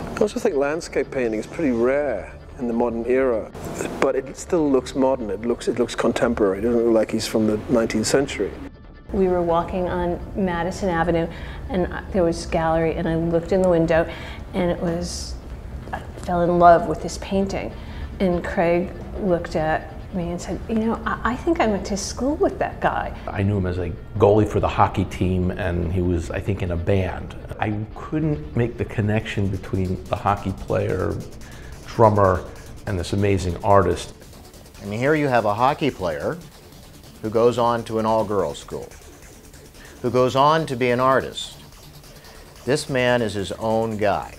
I also think landscape painting is pretty rare in the modern era, but it still looks modern. It looks contemporary. It doesn't look like he's from the 19th century. We were walking on Madison Avenue, and there was a gallery, and I looked in the window, and I fell in love with this painting. And Craig looked at me and said, you know, I think I went to school with that guy. I knew him as a goalie for the hockey team, and he was, I think, in a band. I couldn't make the connection between the hockey player, drummer, and this amazing artist. And here you have a hockey player who goes on to an all-girls school, who goes on to be an artist. This man is his own guy.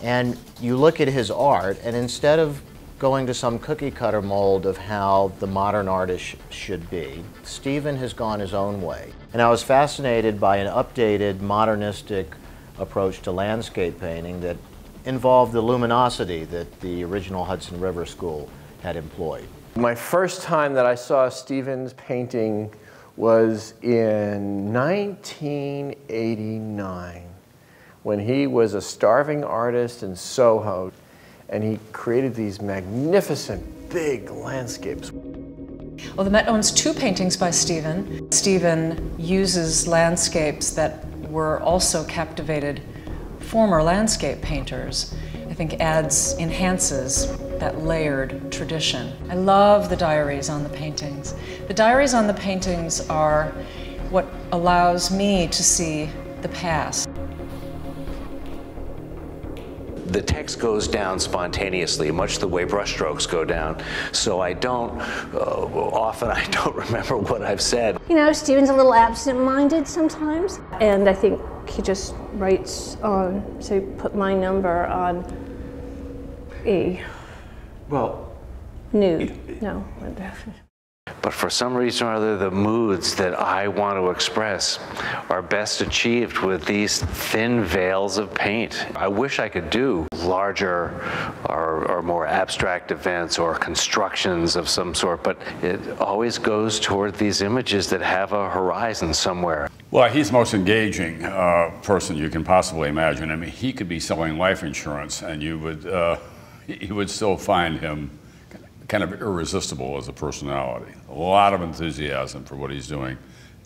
And you look at his art, and instead of going to some cookie-cutter mold of how the modern artist should be, Stephen has gone his own way. And I was fascinated by an updated, modernistic approach to landscape painting that involved the luminosity that the original Hudson River School had employed. My first time that I saw Stephen's painting was in 1989, when he was a starving artist in Soho, and he created these magnificent big landscapes. Well, the Met owns two paintings by Stephen. Stephen uses landscapes that were also captivated former landscape painters. I think enhances that layered tradition. I love the diaries on the paintings. The diaries on the paintings are what allows me to see the past. The text goes down spontaneously, much the way brushstrokes go down. So I don't, often I don't remember what I've said. You know, Stephen's a little absent-minded sometimes. And I think he just writes on, so put my number on E. Well, Nude, no. but for some reason or other, the moods that I want to express are best achieved with these thin veils of paint. I wish I could do larger or more abstract events or constructions of some sort, but it always goes toward these images that have a horizon somewhere. Well, he's the most engaging person you can possibly imagine. I mean, he could be selling life insurance, and you would still find him kind of irresistible as a personality. A lot of enthusiasm for what he's doing.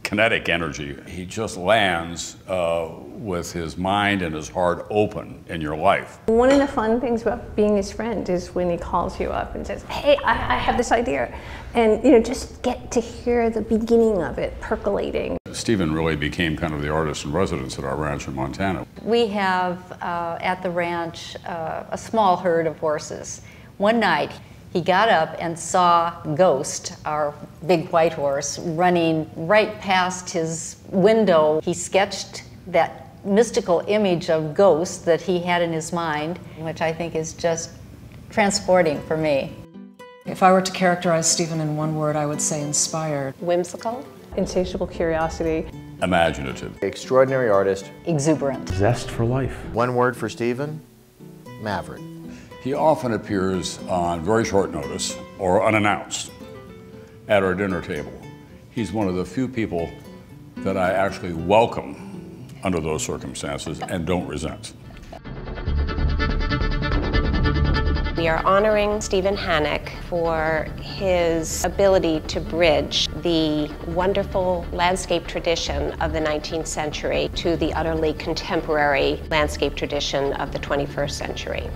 Kinetic energy. He just lands with his mind and his heart open in your life. One of the fun things about being his friend is when he calls you up and says, hey, I have this idea. And you know, just get to hear the beginning of it percolating. Stephen really became kind of the artist in residence at our ranch in Montana. We have at the ranch a small herd of horses. One night, he got up and saw Ghost, our big white horse, running right past his window. He sketched that mystical image of Ghost that he had in his mind, which I think is just transporting for me. If I were to characterize Stephen in one word, I would say inspired. Whimsical. Insatiable curiosity. Imaginative. Extraordinary artist. Exuberant. Zest for life. One word for Stephen: maverick. He often appears on very short notice or unannounced at our dinner table. He's one of the few people that I actually welcome under those circumstances and don't resent. We are honoring Stephen Hannock for his ability to bridge the wonderful landscape tradition of the 19th century to the utterly contemporary landscape tradition of the 21st century.